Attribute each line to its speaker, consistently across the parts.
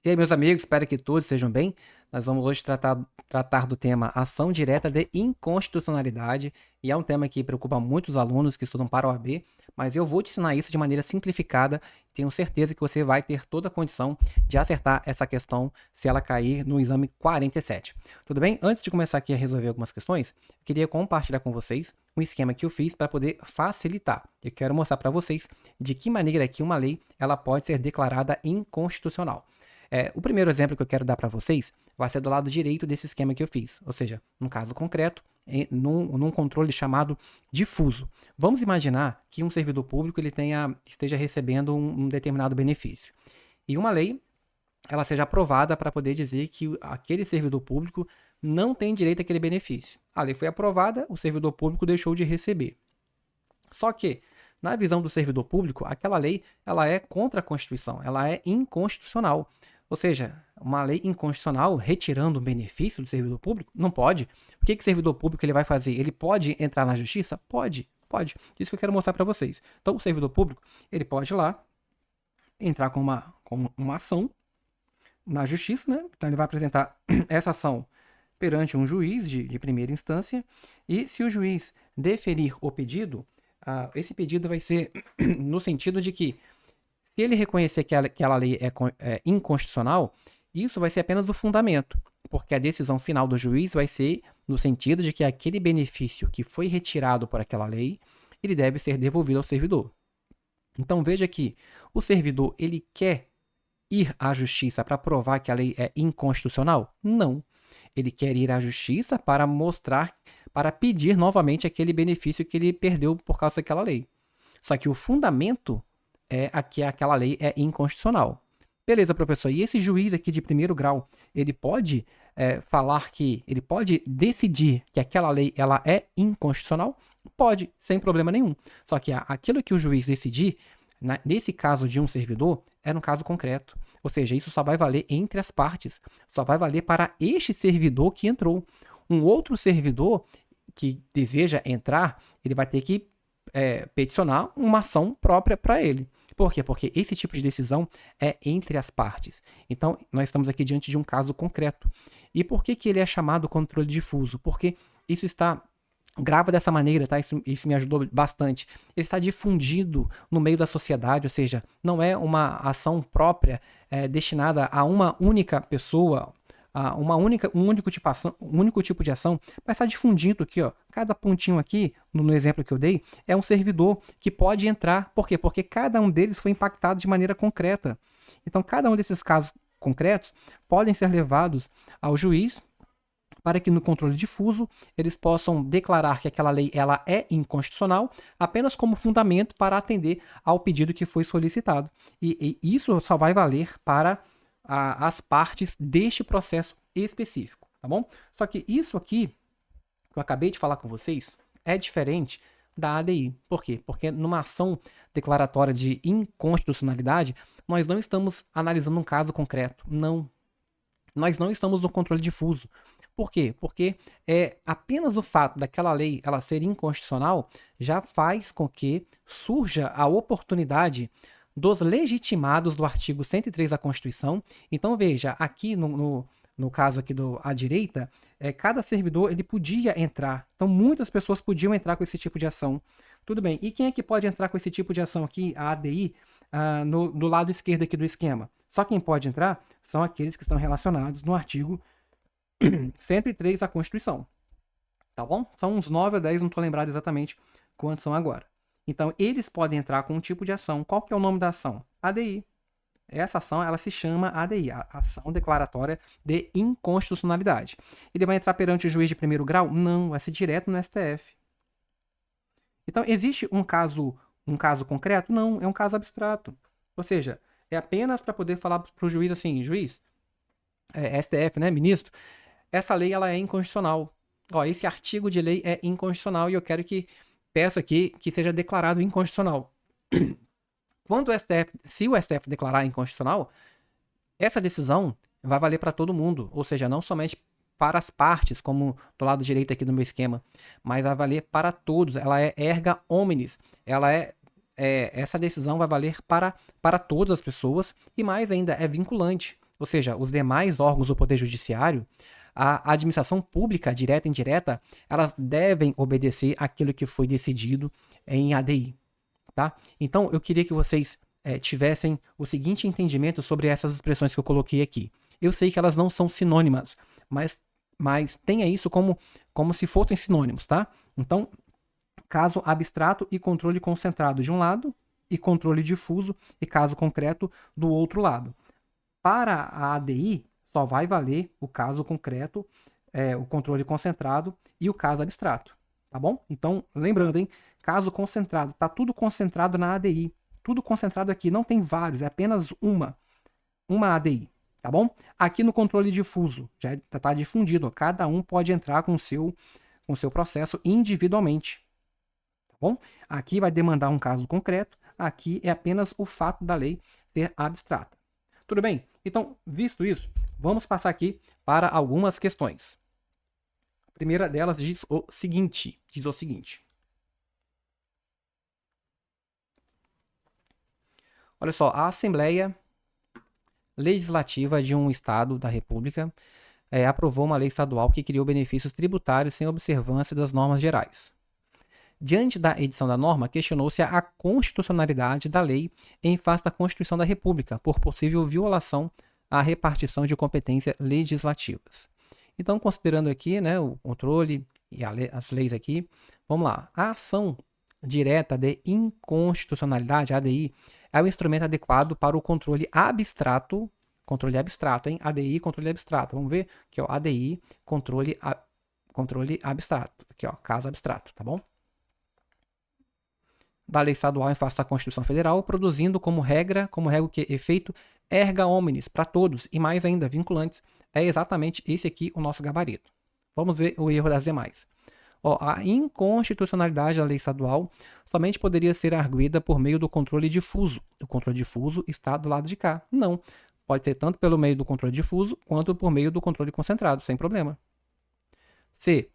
Speaker 1: E aí, meus amigos, espero que todos estejam bem. Nós vamos hoje tratar do tema ação direta de inconstitucionalidade, e é um tema que preocupa muitos alunos que estudam para a OAB, mas eu vou te ensinar isso de maneira simplificada. Tenho certeza que você vai ter toda a condição de acertar essa questão se ela cair no exame 47. Tudo bem? Antes de começar aqui a resolver algumas questões, eu queria compartilhar com vocês um esquema que eu fiz para poder facilitar. Eu quero mostrar para vocês de que maneira que uma lei ela pode ser declarada inconstitucional. O primeiro exemplo que eu quero dar para vocês vai ser do lado direito desse esquema que eu fiz, ou seja, num caso concreto, num controle chamado difuso. Vamos imaginar que um servidor público esteja recebendo um determinado benefício. E uma lei ela seja aprovada para poder dizer que aquele servidor público não tem direito àquele benefício. A lei foi aprovada, o servidor público deixou de receber. Só que, na visão do servidor público, aquela lei ela é contra a Constituição, ela é inconstitucional. Ou seja, uma lei inconstitucional retirando um benefício do servidor público? Não pode. O que o servidor público ele vai fazer? Ele pode entrar na justiça? Pode, pode. Isso que eu quero mostrar para vocês. Então, o servidor público ele pode ir lá entrar com uma ação na justiça, né? Então, ele vai apresentar essa ação perante um juiz de primeira instância, e se o juiz deferir o pedido, esse pedido vai ser no sentido de que, se ele reconhecer que aquela lei é inconstitucional, isso vai ser apenas do fundamento, porque a decisão final do juiz vai ser no sentido de que aquele benefício que foi retirado por aquela lei, ele deve ser devolvido ao servidor. Então veja que o servidor ele quer ir à justiça para provar que a lei é inconstitucional? Não. Ele quer ir à justiça para mostrar, para pedir novamente aquele benefício que ele perdeu por causa daquela lei. Só que o fundamento é que aquela lei é inconstitucional. Beleza, professor. E esse juiz aqui de primeiro grau, ele pode ele pode decidir que aquela lei ela é inconstitucional? Pode, sem problema nenhum. Só que aquilo que o juiz decidir, nesse caso de um servidor, é no caso concreto. Ou seja, isso só vai valer entre as partes. Só vai valer para este servidor que entrou. Um outro servidor que deseja entrar, ele vai ter que peticionar uma ação própria para ele. Por quê? Porque esse tipo de decisão é entre as partes. Então, nós estamos aqui diante de um caso concreto. E por que ele é chamado controle difuso? Porque isso está grava dessa maneira, tá? Isso me ajudou bastante. Ele está difundido no meio da sociedade, ou seja, não é uma ação própria destinada a uma única pessoa, a um único tipo de ação, mas está difundido aqui, ó. Cada pontinho aqui, no exemplo que eu dei, é um servidor que pode entrar. Por quê? Porque cada um deles foi impactado de maneira concreta. Então, cada um desses casos concretos podem ser levados ao juiz para que no controle difuso eles possam declarar que aquela lei ela é inconstitucional apenas como fundamento para atender ao pedido que foi solicitado. E isso só vai valer para as partes deste processo específico, tá bom? Só que isso aqui, que eu acabei de falar com vocês, é diferente da ADI. Por quê? Porque numa ação declaratória de inconstitucionalidade, nós não estamos analisando um caso concreto. Não. Nós não estamos no controle difuso. Por quê? Porque apenas o fato daquela lei ela ser inconstitucional já faz com que surja a oportunidade dos legitimados do artigo 103 da Constituição. Então, veja, aqui no caso aqui à direita, cada servidor ele podia entrar. Então, muitas pessoas podiam entrar com esse tipo de ação. Tudo bem. E quem é que pode entrar com esse tipo de ação aqui, a ADI, do lado esquerdo aqui do esquema? Só quem pode entrar são aqueles que estão relacionados no artigo 103 da Constituição. Tá bom? São uns 9 ou 10, não estou lembrado exatamente quantos são agora. Então, eles podem entrar com um tipo de ação. Qual que é o nome da ação? ADI. Essa ação, ela se chama ADI, a Ação Declaratória de Inconstitucionalidade. Ele vai entrar perante o juiz de primeiro grau? Não, vai ser direto no STF. Então, existe um caso concreto? Não, é um caso abstrato. Ou seja, é apenas para poder falar para o juiz assim, juiz, STF, né, ministro, essa lei ela é inconstitucional. Ó, esse artigo de lei é inconstitucional e eu peço aqui que seja declarado inconstitucional. Se o STF declarar inconstitucional, essa decisão vai valer para todo mundo, ou seja, não somente para as partes, como do lado direito aqui do meu esquema, mas vai valer para todos. Ela é erga omnes, essa decisão vai valer para todas as pessoas e mais ainda, é vinculante. ou seja, os demais órgãos do Poder Judiciário, a administração pública, direta e indireta, elas devem obedecer aquilo que foi decidido em ADI, tá? Então, eu queria que vocês tivessem o seguinte entendimento sobre essas expressões que eu coloquei aqui. Eu sei que elas não são sinônimas, mas tenha isso como se fossem sinônimos, tá? Então, caso abstrato e controle concentrado de um lado, e controle difuso e caso concreto do outro lado. Para a ADI, só vai valer o caso concreto, o controle concentrado e o caso abstrato, tá bom? Então, lembrando, hein? Caso concentrado, tá tudo concentrado na ADI. Tudo concentrado aqui, não tem vários, é apenas uma ADI, tá bom? Aqui no controle difuso, já está difundido, ó, cada um pode entrar com o seu processo individualmente, tá bom? Aqui vai demandar um caso concreto, aqui é apenas o fato da lei ser abstrata. Tudo bem? Então, visto isso, vamos passar aqui para algumas questões. A primeira delas diz o seguinte. Olha só, a Assembleia Legislativa de um Estado da República aprovou uma lei estadual que criou benefícios tributários sem observância das normas gerais. Diante da edição da norma, questionou-se a constitucionalidade da lei em face da Constituição da República, por possível violação à repartição de competências legislativas. Então, considerando aqui, né, o controle e as leis aqui, vamos lá. A ação direta de inconstitucionalidade, ADI, é o instrumento adequado para o controle abstrato, hein? ADI, controle abstrato. Vamos ver aqui, ó, ADI, controle abstrato. Aqui, ó, caso abstrato, tá bom? Da lei estadual em face da Constituição Federal, produzindo como regra o que? Efeito erga omnes para todos e mais ainda vinculantes. É exatamente esse aqui o nosso gabarito. Vamos ver o erro das demais. Ó, a inconstitucionalidade da lei estadual somente poderia ser arguida por meio do controle difuso. O controle difuso está do lado de cá. Não. Pode ser tanto pelo meio do controle difuso quanto por meio do controle concentrado, sem problema. C.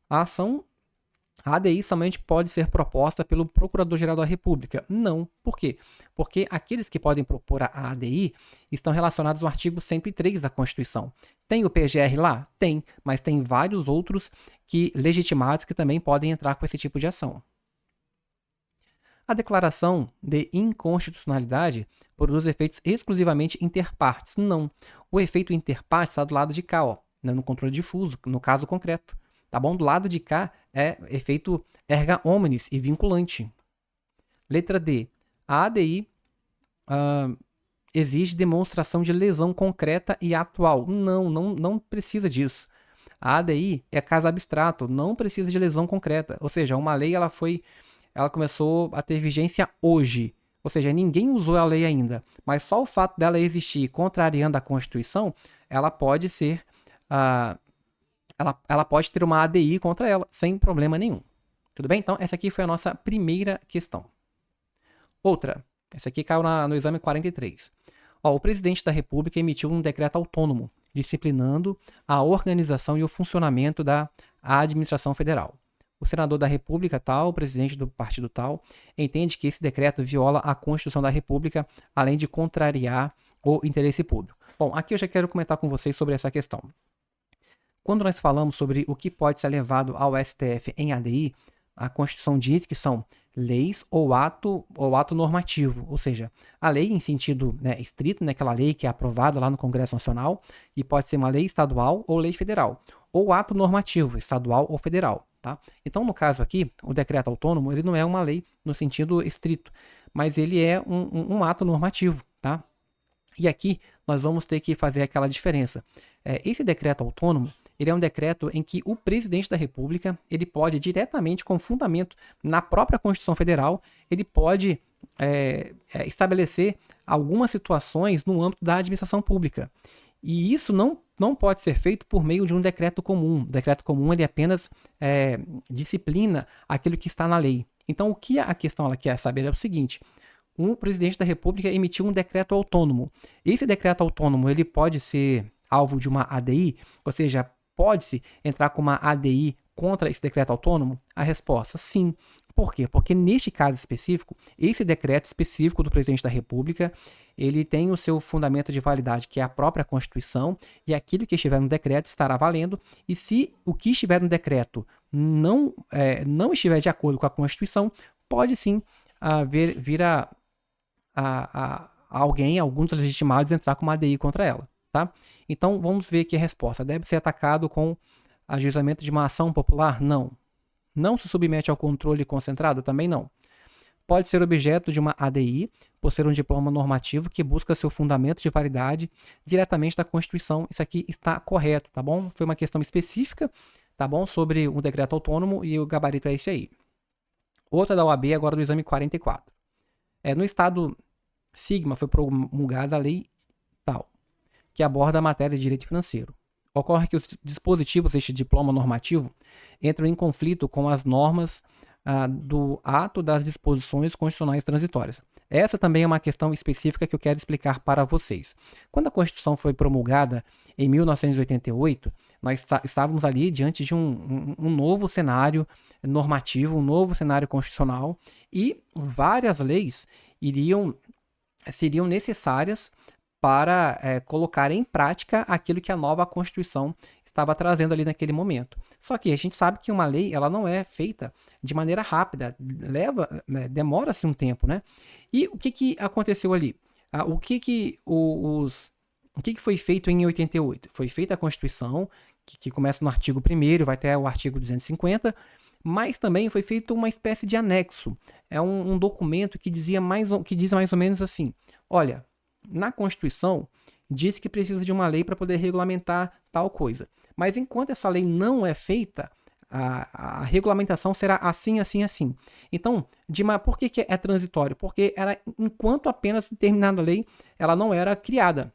Speaker 1: A ADI somente pode ser proposta pelo Procurador-Geral da República. Não. Por quê? Porque aqueles que podem propor a ADI estão relacionados ao artigo 103 da Constituição. Tem o PGR lá? Tem, mas tem vários outros legitimados que também podem entrar com esse tipo de ação. A declaração de inconstitucionalidade produz efeitos exclusivamente interpartes. Não. O efeito interpartes está do lado de cá, ó, no controle difuso, no caso concreto. Tá bom? Do lado de cá é efeito erga omnes e vinculante. Letra D. A ADI exige demonstração de lesão concreta e atual. Não precisa disso. A ADI é caso abstrato, não precisa de lesão concreta. Ou seja, uma lei ela começou a ter vigência hoje. Ou seja, ninguém usou a lei ainda. Mas só o fato dela existir contrariando a Constituição, ela pode ser... ela pode ter uma ADI contra ela, sem problema nenhum. Tudo bem? Então, essa aqui foi a nossa primeira questão. Outra. Essa aqui caiu no exame 43. Ó, o presidente da República emitiu um decreto autônomo, disciplinando a organização e o funcionamento da administração federal. O senador da República tal, o presidente do partido tal, entende que esse decreto viola a Constituição da República, além de contrariar o interesse público. Bom, aqui eu já quero comentar com vocês sobre essa questão. Quando nós falamos sobre o que pode ser levado ao STF em ADI, a Constituição diz que são leis ou ato normativo, ou seja, a lei em sentido, né, estrito, né, aquela lei que é aprovada lá no Congresso Nacional, e pode ser uma lei estadual ou lei federal, ou ato normativo, estadual ou federal. Tá? Então, no caso aqui, o decreto autônomo ele não é uma lei no sentido estrito, mas ele é um ato normativo. Tá? E aqui nós vamos ter que fazer aquela diferença. Esse decreto autônomo ele é um decreto em que o presidente da República ele pode diretamente, com fundamento na própria Constituição Federal, ele pode estabelecer algumas situações no âmbito da administração pública. E isso não pode ser feito por meio de um decreto comum. O decreto comum ele apenas disciplina aquilo que está na lei. Então, o que a questão ela quer saber é o seguinte: o presidente da República emitiu um decreto autônomo. Esse decreto autônomo ele pode ser alvo de uma ADI, ou seja, pode-se entrar com uma ADI contra esse decreto autônomo? A resposta, sim. Por quê? Porque neste caso específico, esse decreto específico do presidente da República, ele tem o seu fundamento de validade, que é a própria Constituição, e aquilo que estiver no decreto estará valendo, e se o que estiver no decreto não estiver de acordo com a Constituição, pode sim vir alguém, alguns dos legitimados, entrar com uma ADI contra ela. Tá? Então, vamos ver aqui a resposta. Deve ser atacado com ajuizamento de uma ação popular? Não. Não se submete ao controle concentrado? Também não. Pode ser objeto de uma ADI, por ser um diploma normativo que busca seu fundamento de validade diretamente da Constituição. Isso aqui está correto, tá bom? Foi uma questão específica, tá bom? Sobre um decreto autônomo e o gabarito é esse aí. Outra da OAB, agora do exame 44. No estado Sigma foi promulgada a lei tal, que aborda a matéria de direito financeiro. Ocorre que os dispositivos deste diploma normativo entram em conflito com as normas do ato das disposições constitucionais transitórias. Essa também é uma questão específica que eu quero explicar para vocês. Quando a Constituição foi promulgada em 1988, nós estávamos ali diante de um novo cenário normativo, um novo cenário constitucional, e várias leis seriam necessárias para colocar em prática aquilo que a nova Constituição estava trazendo ali naquele momento. Só que a gente sabe que uma lei ela não é feita de maneira rápida, demora-se um tempo, né? E o que aconteceu ali? O que foi feito em 88? Foi feita a Constituição, que começa no artigo 1º, vai até o artigo 250, mas também foi feito uma espécie de anexo. É um documento que diz mais ou menos assim: olha, na Constituição diz que precisa de uma lei para poder regulamentar tal coisa. Mas enquanto essa lei não é feita, a regulamentação será assim, assim, assim. Então, por que é transitório? Porque enquanto apenas determinada lei ela não era criada.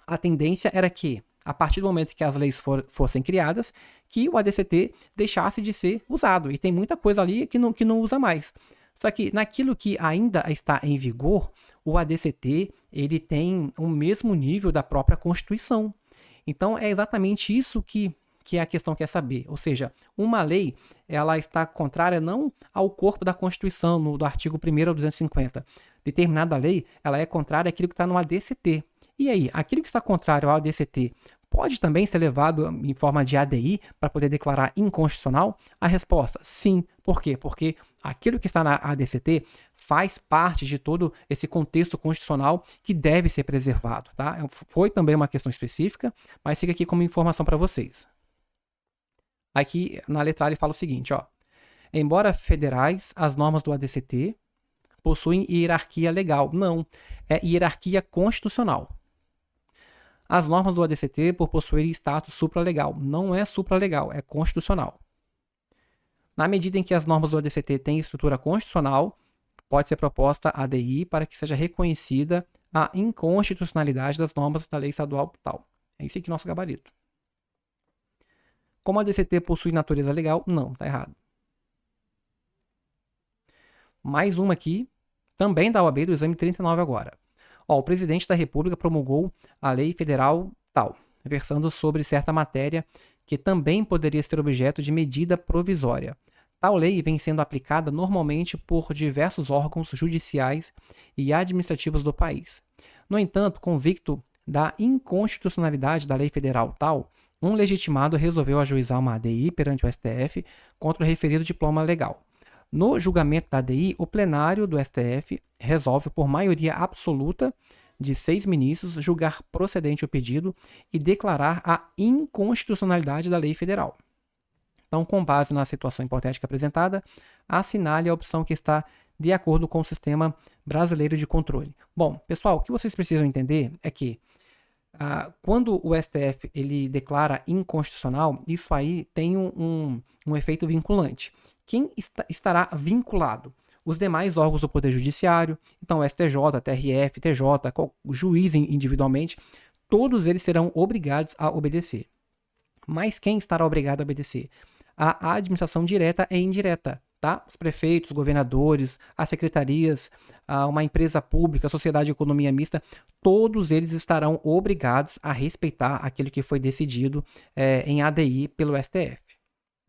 Speaker 1: A tendência era que, a partir do momento que as leis fossem criadas, que o ADCT deixasse de ser usado. E tem muita coisa ali que não usa mais. Só que naquilo que ainda está em vigor, o ADCT ele tem o mesmo nível da própria Constituição. Então é exatamente isso que a questão quer saber. Ou seja, uma lei ela está contrária não ao corpo da Constituição, do artigo 1º ao 250. Determinada lei ela é contrária àquilo que está no ADCT. E aí, aquilo que está contrário ao ADCT pode também ser levado em forma de ADI para poder declarar inconstitucional? A resposta, sim. Por quê? Porque aquilo que está na ADCT faz parte de todo esse contexto constitucional que deve ser preservado. Tá? Foi também uma questão específica, mas fica aqui como informação para vocês. Aqui na letra A ele fala o seguinte, ó: embora federais, as normas do ADCT possuem hierarquia legal. Não, é hierarquia constitucional. As normas do ADCT, por possuírem status supralegal, não é supralegal, é constitucional. Na medida em que as normas do ADCT têm estrutura constitucional, pode ser proposta a ADI para que seja reconhecida a inconstitucionalidade das normas da lei estadual tal. É isso aqui nosso gabarito. Como a ADCT possui natureza legal, não, está errado. Mais uma aqui, também da OAB, do exame 39 agora. O presidente da República promulgou a lei federal tal, versando sobre certa matéria que também poderia ser objeto de medida provisória. Tal lei vem sendo aplicada normalmente por diversos órgãos judiciais e administrativos do país. No entanto, convicto da inconstitucionalidade da lei federal tal, um legitimado resolveu ajuizar uma ADI perante o STF contra o referido diploma legal. No julgamento da ADI, o plenário do STF resolve por maioria absoluta de 6 ministros julgar procedente o pedido e declarar a inconstitucionalidade da lei federal. Então, com base na situação hipotética apresentada, assinale a opção que está de acordo com o sistema brasileiro de controle. Bom, pessoal, o que vocês precisam entender é que quando o STF ele declara inconstitucional, isso aí tem um efeito vinculante. Quem estará vinculado? Os demais órgãos do Poder Judiciário, então o STJ, TRF, TJ, o juiz individualmente, todos eles serão obrigados a obedecer. Mas quem estará obrigado a obedecer? A administração direta e indireta, tá? Os prefeitos, os governadores, as secretarias, uma empresa pública, a sociedade de economia mista, todos eles estarão obrigados a respeitar aquilo que foi decidido em ADI pelo STF.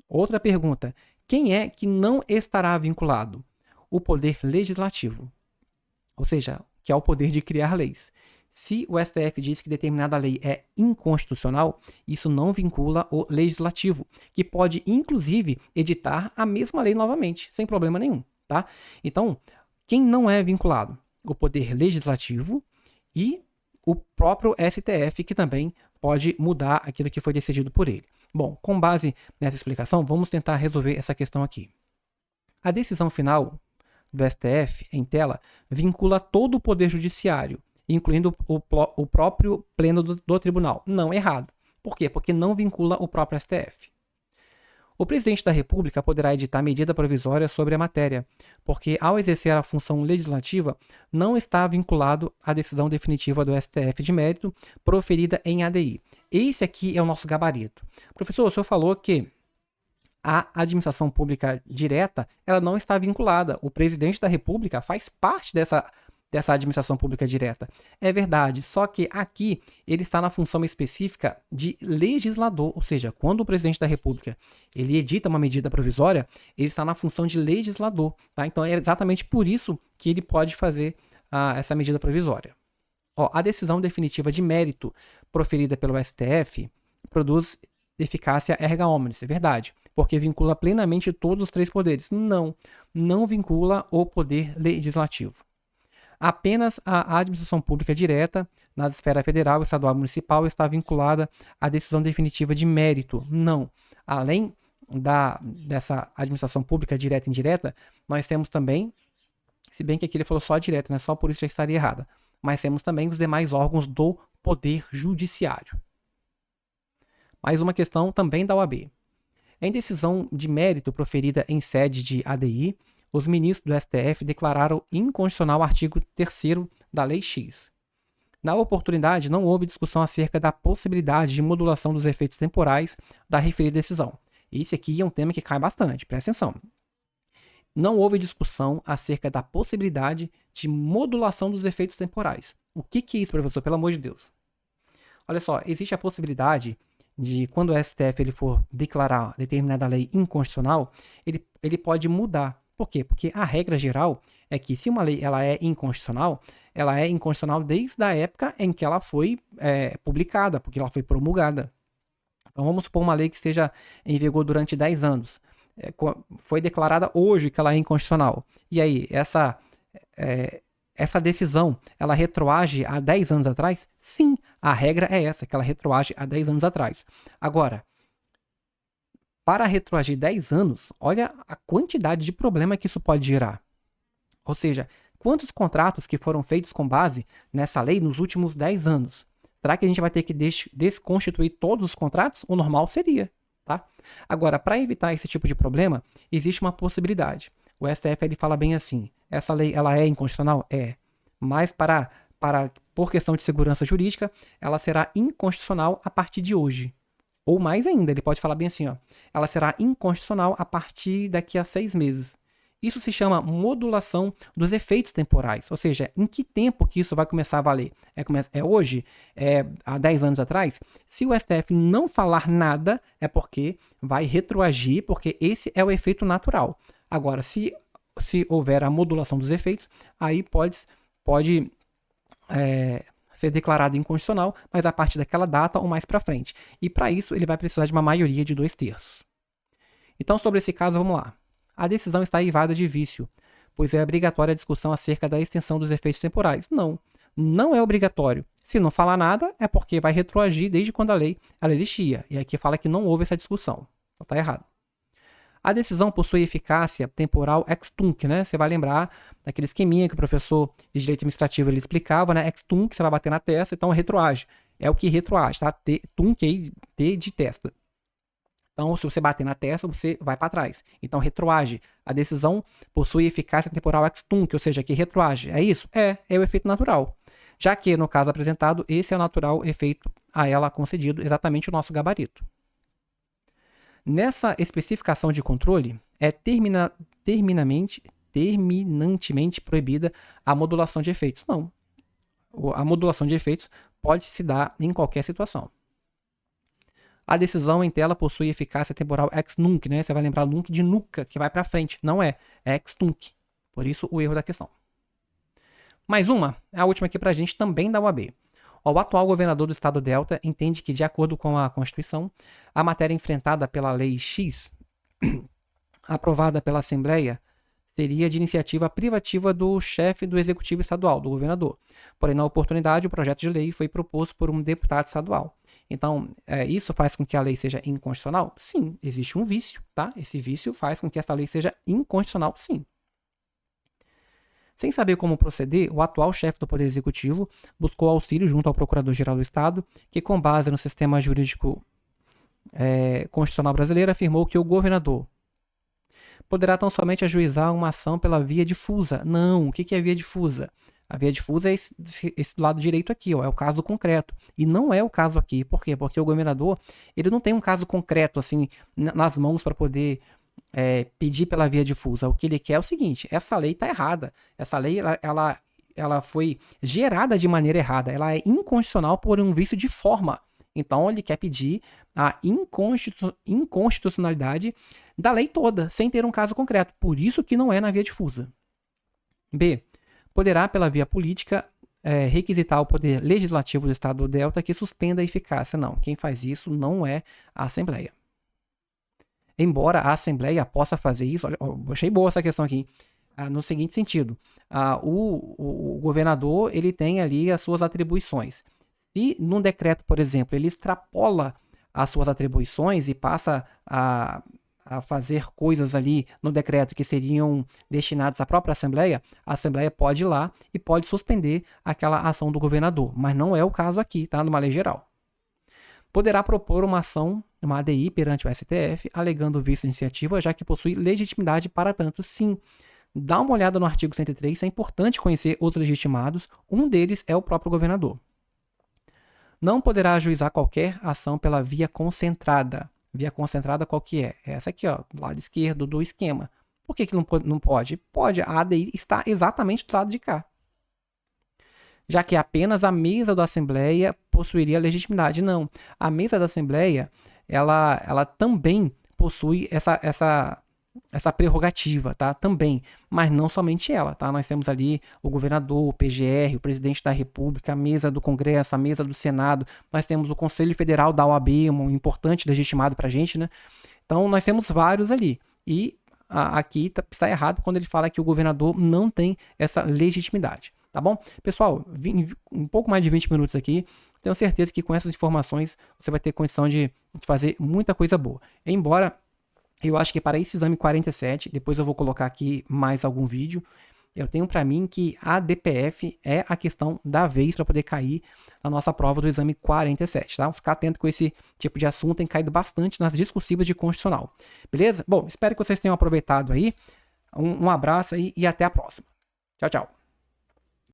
Speaker 1: Outra pergunta: quem é que não estará vinculado? O poder legislativo, ou seja, que é o poder de criar leis. Se o STF diz que determinada lei é inconstitucional, isso não vincula o legislativo, que pode, inclusive, editar a mesma lei novamente, sem problema nenhum, tá? Então, quem não é vinculado? O poder legislativo e o próprio STF, que também pode mudar aquilo que foi decidido por ele. Bom, com base nessa explicação, vamos tentar resolver essa questão aqui. A decisão final do STF, em tela, vincula todo o poder judiciário, incluindo o próprio pleno do tribunal. Não, errado. Por quê? Porque não vincula o próprio STF. O presidente da República poderá editar medida provisória sobre a matéria, porque ao exercer a função legislativa, não está vinculado à decisão definitiva do STF de mérito proferida em ADI. Esse aqui é o nosso gabarito. Professor, o senhor falou que a administração pública direta, ela não está vinculada. O presidente da República faz parte dessa administração pública direta. É verdade, só que aqui ele está na função específica de legislador, ou seja, quando o presidente da República ele edita uma medida provisória, ele está na função de legislador, tá? Então é exatamente por isso que ele pode fazer essa medida provisória. Ó, a decisão definitiva de mérito proferida pelo STF produz eficácia erga omnes, é verdade, porque vincula plenamente todos os três poderes. Não vincula o poder legislativo. Apenas a administração pública direta, na esfera federal, estadual e municipal, está vinculada à decisão definitiva de mérito. Não. Além dessa administração pública direta e indireta, nós temos também, se bem que aqui ele falou só direta, né? Só por isso já estaria errada, mas temos também os demais órgãos do Poder Judiciário. Mais uma questão também da OAB. Em decisão de mérito proferida em sede de ADI, os ministros do STF declararam inconstitucional o artigo 3º da Lei X. Na oportunidade, não houve discussão acerca da possibilidade de modulação dos efeitos temporais da referida decisão. Esse aqui é um tema que cai bastante, presta atenção. Não houve discussão acerca da possibilidade de modulação dos efeitos temporais. O que é isso, professor? Pelo amor de Deus. Olha só, existe a possibilidade de, quando o STF ele for declarar determinada lei inconstitucional, ele pode mudar. Por quê? Porque a regra geral é que se uma lei ela é inconstitucional desde a época em que ela foi publicada, porque ela foi promulgada. Então vamos supor uma lei que esteja em vigor durante 10 anos. Foi declarada hoje que ela é inconstitucional. E aí, essa decisão, ela retroage a 10 anos atrás? Sim, a regra é essa, que ela retroage a 10 anos atrás. Agora, para retroagir 10 anos, olha a quantidade de problema que isso pode gerar. Ou seja, quantos contratos que foram feitos com base nessa lei nos últimos 10 anos? Será que a gente vai ter que desconstituir todos os contratos? O normal seria, tá? Agora, para evitar esse tipo de problema, existe uma possibilidade. O STF ele fala bem assim, essa lei ela é inconstitucional? É. Mas por questão de segurança jurídica, ela será inconstitucional a partir de hoje. Ou mais ainda, ele pode falar bem assim, ó, ela será inconstitucional a partir daqui a 6 meses. Isso se chama modulação dos efeitos temporais, ou seja, em que tempo que isso vai começar a valer? É hoje? É há 10 anos atrás? Se o STF não falar nada, é porque vai retroagir, porque esse é o efeito natural. Agora, se houver a modulação dos efeitos, aí pode ser declarado inconstitucional, mas a partir daquela data ou mais para frente. E para isso ele vai precisar de uma maioria de 2/3. Então, sobre esse caso, vamos lá. A decisão está aivada de vício, pois é obrigatória a discussão acerca da extensão dos efeitos temporais. Não é obrigatório. Se não falar nada, é porque vai retroagir desde quando a lei ela existia. E aqui fala que não houve essa discussão. Então está errado. A decisão possui eficácia temporal ex tunc, né? Você vai lembrar daquele esqueminha que o professor de direito administrativo ele explicava, né? Ex tunc, você vai bater na testa, então retroage. É o que retroage, tá? Tunc aí, T de testa. Então, se você bater na testa, você vai para trás. Então, retroage. A decisão possui eficácia temporal ex tunc, ou seja, que retroage. É isso? É o efeito natural. Já que, no caso apresentado, esse é o natural efeito a ela concedido, exatamente o nosso gabarito. Nessa especificação de controle, é terminantemente proibida a modulação de efeitos. Não. A modulação de efeitos pode se dar em qualquer situação. A decisão em tela possui eficácia temporal ex nunc, né? Você vai lembrar nunc de nuca, que vai para frente. Não é ex tunc. Por isso, o erro da questão. Mais uma, a última aqui para a gente, também da UAB. O atual governador do estado Delta entende que, de acordo com a Constituição, a matéria enfrentada pela Lei X, aprovada pela Assembleia, seria de iniciativa privativa do chefe do Executivo Estadual, do governador. Porém, na oportunidade, o projeto de lei foi proposto por um deputado estadual. Então, isso faz com que a lei seja inconstitucional? Sim, existe um vício, tá? Esse vício faz com que essa lei seja inconstitucional, sim. Sem saber como proceder, o atual chefe do Poder Executivo buscou auxílio junto ao Procurador-Geral do Estado, que, com base no sistema jurídico constitucional brasileiro, afirmou que o governador poderá tão somente ajuizar uma ação pela via difusa. Não, o que é via difusa? A via difusa é esse do lado direito aqui, ó, é o caso concreto. E não é o caso aqui. Por quê? Porque o governador ele não tem um caso concreto assim nas mãos para poder pedir pela via difusa. O que ele quer é o seguinte: essa lei está errada. Essa lei ela foi gerada de maneira errada. Ela é inconstitucional por um vício de forma. Então ele quer pedir a inconstitucionalidade da lei toda, sem ter um caso concreto. Por isso que não é na via difusa. B. Poderá, pela via política, requisitar ao Poder Legislativo do Estado do Delta que suspenda a eficácia. Não, quem faz isso não é a Assembleia. Embora a Assembleia possa fazer isso, olha, achei boa essa questão aqui, no seguinte sentido: o governador ele tem ali as suas atribuições. Se num decreto, por exemplo, ele extrapola as suas atribuições e passa a fazer coisas ali no decreto que seriam destinadas à própria Assembleia, a Assembleia pode ir lá e pode suspender aquela ação do governador. Mas não é o caso aqui, tá? Numa lei geral. Poderá propor uma ação, uma ADI, perante o STF, alegando vício de iniciativa, já que possui legitimidade para tanto. Sim, dá uma olhada no artigo 103, é importante conhecer os legitimados, um deles é o próprio governador. Não poderá ajuizar qualquer ação pela via concentrada. Via concentrada qual que é? Essa aqui, ó, do lado esquerdo do esquema. Por que não pode? Pode, a ADI está exatamente do lado de cá. Já que apenas a mesa da Assembleia possuiria legitimidade. Não, a mesa da Assembleia, ela também possui essa prerrogativa, tá? Também, mas não somente ela, tá? Nós temos ali o governador, o PGR, o presidente da República, a mesa do Congresso, a mesa do Senado, nós temos o Conselho Federal da OAB, um importante legitimado pra gente, né? Então, nós temos vários ali. E aqui está errado quando ele fala que o governador não tem essa legitimidade, tá bom? Pessoal, um pouco mais de 20 minutos aqui. Tenho certeza que com essas informações você vai ter condição de fazer muita coisa boa. Embora eu acho que para esse exame 47, depois eu vou colocar aqui mais algum vídeo, eu tenho para mim que a DPF é a questão da vez para poder cair na nossa prova do exame 47, tá? Vamos ficar atento com esse tipo de assunto, tem caído bastante nas discursivas de constitucional, beleza? Bom, espero que vocês tenham aproveitado aí, um abraço aí e até a próxima. Tchau, tchau.